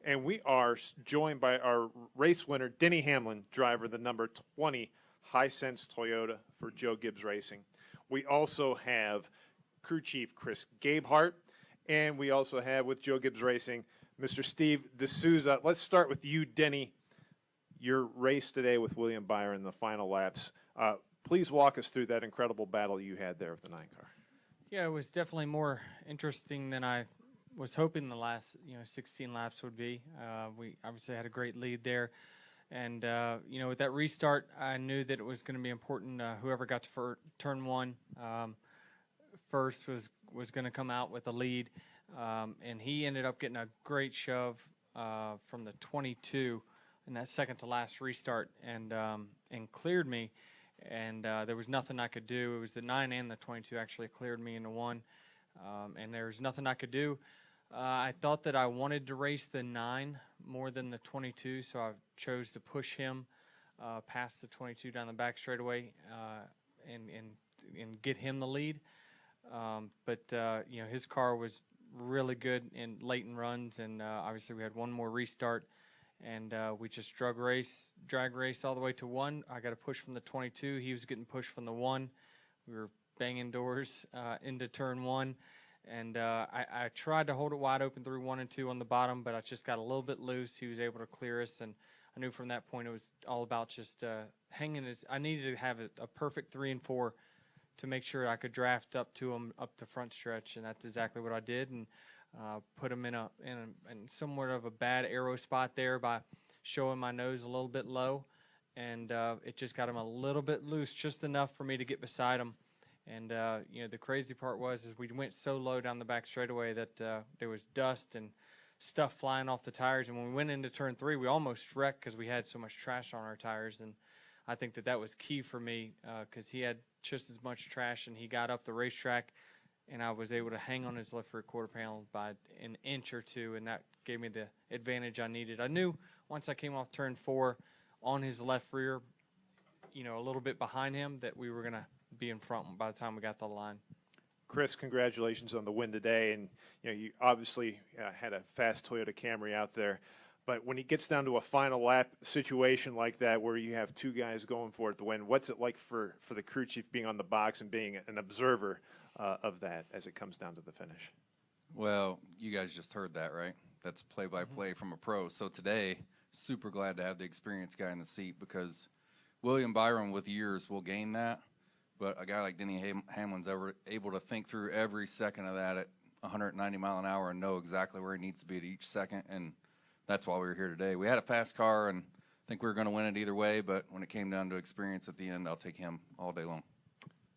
And we are joined by our race winner, Denny Hamlin, driver, the number 20 Hisense Toyota for Joe Gibbs Racing. We also have crew chief Chris Gabehart, and we also have with Joe Gibbs Racing, Mr. Steve D'Souza. Let's start with you, Denny. Your race today with William Byron in the final laps. Please walk us through that incredible battle you had there with the 9-car. Yeah, it was definitely more interesting than I was hoping the last 16 laps would be. We obviously had a great lead there, and with that restart, I knew that it was going to be important. Whoever got to turn one first was going to come out with the lead, and he ended up getting a great shove from the 22 in that second to last restart, and cleared me. And there was nothing I could do. It was the 9 and the 22 actually cleared me into one, and there was nothing I could do. I thought that I wanted to race the 9 more than the 22, so I chose to push him past the 22 down the back straightaway and get him the lead. But his car was really good in late in runs, and obviously we had one more restart. And we just drag race all the way to 1. I got a push from the 22. He was getting pushed from the 1. We were banging doors into turn 1. And I tried to hold it wide open through 1 and 2 on the bottom, but I just got a little bit loose. He was able to clear us, and I knew from that point it was all about just hanging. I needed to have a perfect 3 and 4 to make sure I could draft up to him up the front stretch, and that's exactly what I did. And put him in somewhat of a bad aero spot there by showing my nose a little bit low, and it just got him a little bit loose, just enough for me to get beside him. And the crazy part was we went so low down the back straightaway that there was dust and stuff flying off the tires. And when we went into turn 3, we almost wrecked because we had so much trash on our tires. And I think that was key for me because he had just as much trash, and he got up the racetrack, and I was able to hang on his left rear quarter panel by an inch or two, and that gave me the advantage I needed. I knew once I came off turn 4 on his left rear, a little bit behind him, that we were going to be in front by the time we got to the line. Chris, congratulations on the win today, and you obviously had a fast Toyota Camry out there. But when it gets down to a final lap situation like that where you have 2 guys going for it to win, what's it like for the crew chief being on the box and being an observer of that as it comes down to the finish? Well, you guys just heard that, right? That's play-by-play from a pro. So today, super glad to have the experienced guy in the seat, because William Byron with years will gain that, but a guy like Denny Hamlin's able to think through every second of that at 190 mile an hour and know exactly where he needs to be at each second, and that's why we were here today. We had a fast car, and I think we were going to win it either way, but when it came down to experience at the end, I'll take him all day long.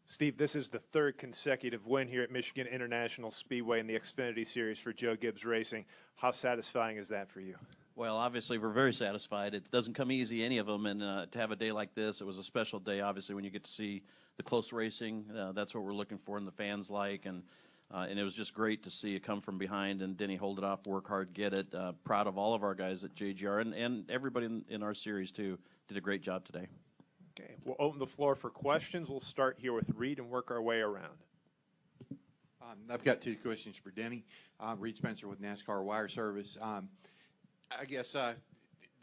Steve, this is the 3rd consecutive win here at Michigan International Speedway in the Xfinity Series for Joe Gibbs Racing. How satisfying is that for you? Well, obviously, we're very satisfied. It doesn't come easy, any of them, and to have a day like this, it was a special day, obviously, when you get to see the close racing. That's what we're looking for and the fans like, and it was just great to see it come from behind and Denny hold it off, work hard, get it. Proud of all of our guys at JGR and everybody in our series, too. Did a great job today. Okay, we'll open the floor for questions. We'll start here with Reed and work our way around. I've got 2 questions for Denny. Reed Spencer with NASCAR Wire Service. I guess,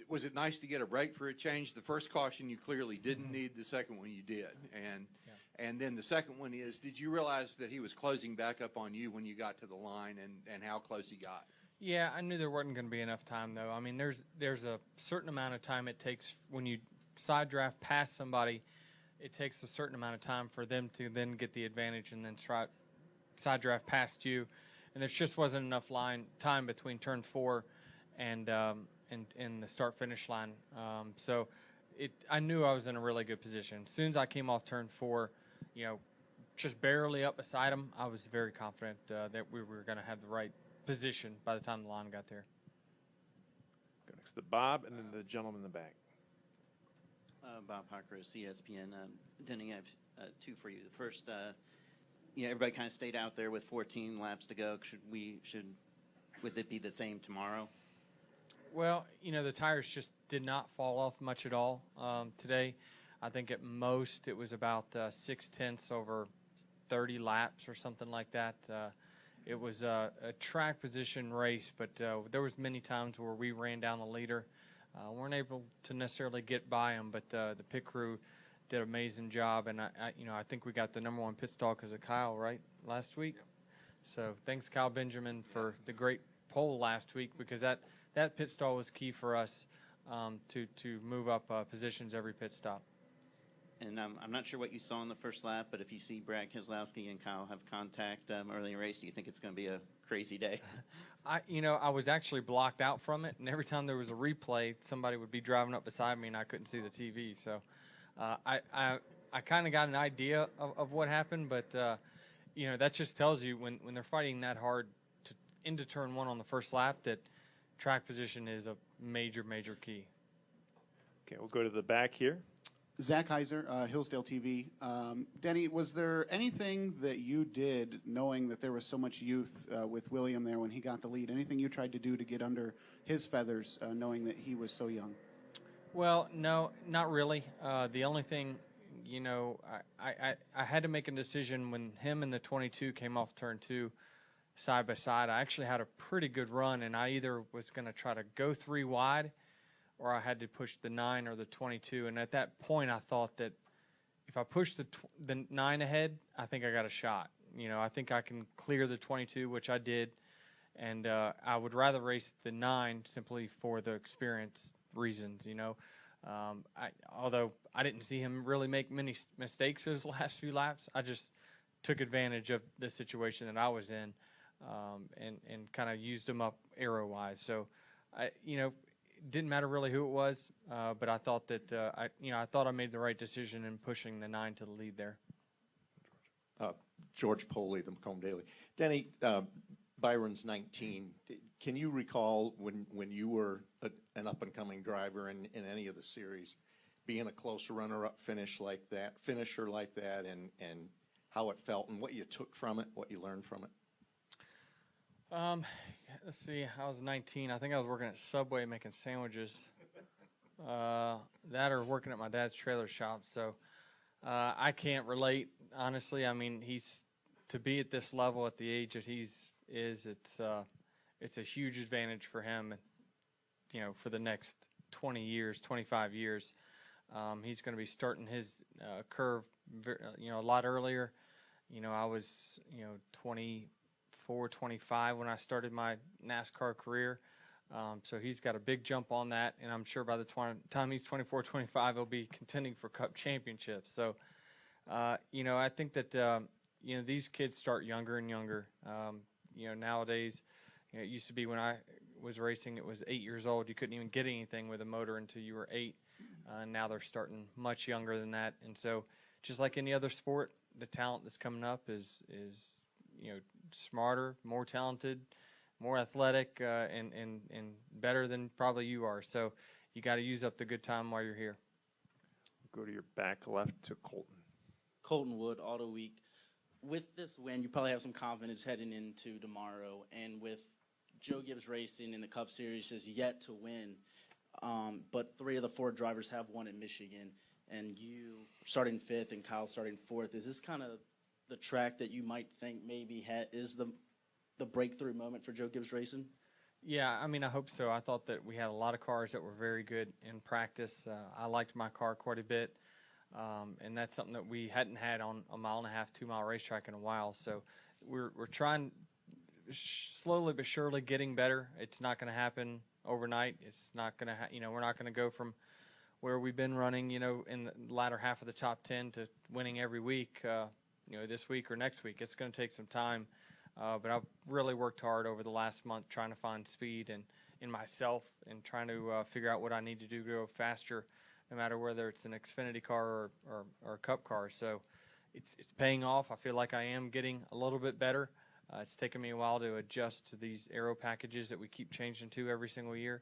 was it nice to get a break for a change? The first caution you clearly didn't need. The second one you did. And then the second one is, did you realize that he was closing back up on you when you got to the line, and how close he got? Yeah, I knew there wasn't going to be enough time, though. I mean, there's a certain amount of time it takes when you side draft past somebody. It takes a certain amount of time for them to then get the advantage and then side draft past you. And there just wasn't enough time between turn 4 and the start-finish line. So I knew I was in a really good position. As soon as I came off turn 4, just barely up beside him, I was very confident that we were going to have the right position by the time the line got there. Go next to Bob, and then the gentleman in the back. Bob Parker, CSPN. Denny, I have 2 for you. The first, everybody kind of stayed out there with 14 laps to go. Would it be the same tomorrow? Well, the tires just did not fall off much at all today. I think at most it was about 0.6 over 30 laps or something like that. it was a track position race, but there was many times where we ran down the leader. Weren't able to necessarily get by him, but the pit crew did an amazing job, and I think we got the #1 pit stall because of Kyle, right, last week. Yep. So thanks, Kyle Benjamin, for the great pole last week, because that pit stall was key for us to move up positions every pit stop. And I'm not sure what you saw in the first lap, but if you see Brad Keselowski and Kyle have contact early in the race, do you think it's going to be a crazy day? I was actually blocked out from it, and every time there was a replay, somebody would be driving up beside me, and I couldn't see the TV. So I kind of got an idea of what happened, but that just tells you when they're fighting that hard into turn one on the first lap that track position is a major key. Okay, we'll go to the back here. Zach Heiser, Hillsdale TV. Denny, was there anything that you did, knowing that there was so much youth with William there when he got the lead, anything you tried to do to get under his feathers, knowing that he was so young? Well, no, not really. The only thing, I had to make a decision when him and the 22 came off turn 2 side by side. I actually had a pretty good run, and I either was going to try to go 3 wide or I had to push the 9 or the 22. And at that point, I thought that if I push the 9 ahead, I think I got a shot. I think I can clear the 22, which I did. And I would rather race the 9 simply for the experience reasons, although I didn't see him really make many mistakes those last few laps. I just took advantage of the situation that I was in and kind of used him up arrow-wise. So, it didn't matter really who it was, but I thought that I thought I made the right decision in pushing the 9 to the lead there. George Poley, the Macomb Daily. Denny, Byron's 19. Can you recall when you were an up-and-coming driver in any of the series, being a close runner-up finisher like that, and how it felt and what you took from it, what you learned from it? Let's see. I was 19. I think I was working at Subway making sandwiches. That or working at my dad's trailer shop. So I can't relate, honestly. I mean, to be at this level at the age that it's a huge advantage for him. For the next 20 years, 25 years, he's going to be starting his curve, a lot earlier. I was 24, 25 when I started my NASCAR career. So he's got a big jump on that, and I'm sure by the time he's 24, 25, he'll be contending for Cup championships. So, I think that, these kids start younger and younger. Nowadays, it used to be when I was racing, it was 8 years old. You couldn't even get anything with a motor until you were 8. Now they're starting much younger than that. And so just like any other sport, the talent that's coming up is smarter, more talented, more athletic, and better than probably you are. So you got to use up the good time while you're here. Go to your back left to Colton. Colton Wood, Auto Week. With this win, you probably have some confidence heading into tomorrow. And with Joe Gibbs Racing in the Cup Series is yet to win, but 3 of the 4 drivers have won in Michigan, and you starting 5th and Kyle starting 4th. Is this kind of the track that you might think maybe is the breakthrough moment for Joe Gibbs Racing? Yeah, I mean, I hope so. I thought that we had a lot of cars that were very good in practice. I liked my car quite a bit, and that's something that we hadn't had on a 1.5-mile, 2-mile racetrack in a while. So we're trying slowly but surely getting better. It's not going to happen overnight. It's not going to, we're not going to go from where we've been running, in the latter half of the top 10 to winning every week, this week or next week. It's going to take some time. But I've really worked hard over the last month trying to find speed in myself and trying to figure out what I need to do to go faster, no matter whether it's an Xfinity car or a Cup car. So it's paying off. I feel like I am getting a little bit better. It's taken me a while to adjust to these aero packages that we keep changing to every single year.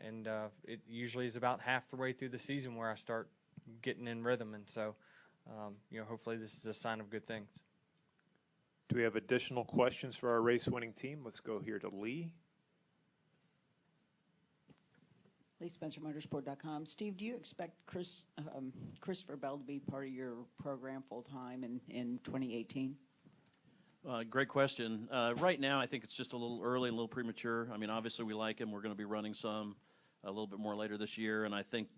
And it usually is about half the way through the season where I start getting in rhythm. And so, hopefully this is a sign of good things. Do we have additional questions for our race-winning team? Let's go here to Lee. Lee Spencer, Motorsport.com. Steve, do you expect Christopher Bell to be part of your program full-time in 2018? Great question. Right now, I think it's just a little early and a little premature. I mean, obviously, we like him. We're going to be running some a little bit more later this year, and I think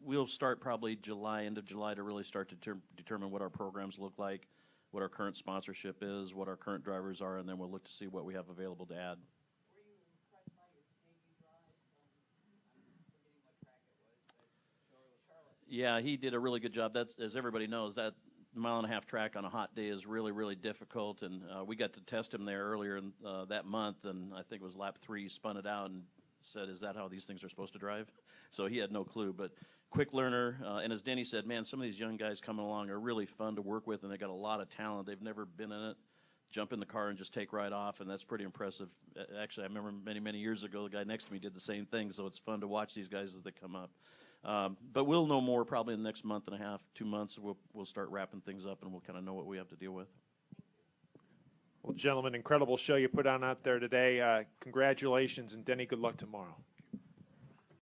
we'll start probably end of July, to really start to determine what our programs look like, what our current sponsorship is, what our current drivers are, and then we'll look to see what we have available to add. Were you impressed by his debut drive? I'm forgetting what track it was, but Charlotte. Yeah, he did a really good job. That's, as everybody knows, that mile-and-a-half track on a hot day is really, really difficult, and we got to test him there earlier in that month, and I think it was lap 3, he spun it out and said, "Is that how these things are supposed to drive?" So he had no clue, but quick learner, and as Denny said, man, some of these young guys coming along are really fun to work with, and they got a lot of talent. They've never been in it. Jump in the car and just take right off, and that's pretty impressive. Actually, I remember many, many years ago, the guy next to me did the same thing, so it's fun to watch these guys as they come up. But we'll know more probably in the next month and a half, 2 months. We'll start wrapping things up, and we'll kind of know what we have to deal with. Well, gentlemen, incredible show you put on out there today. Congratulations, and Denny, good luck tomorrow.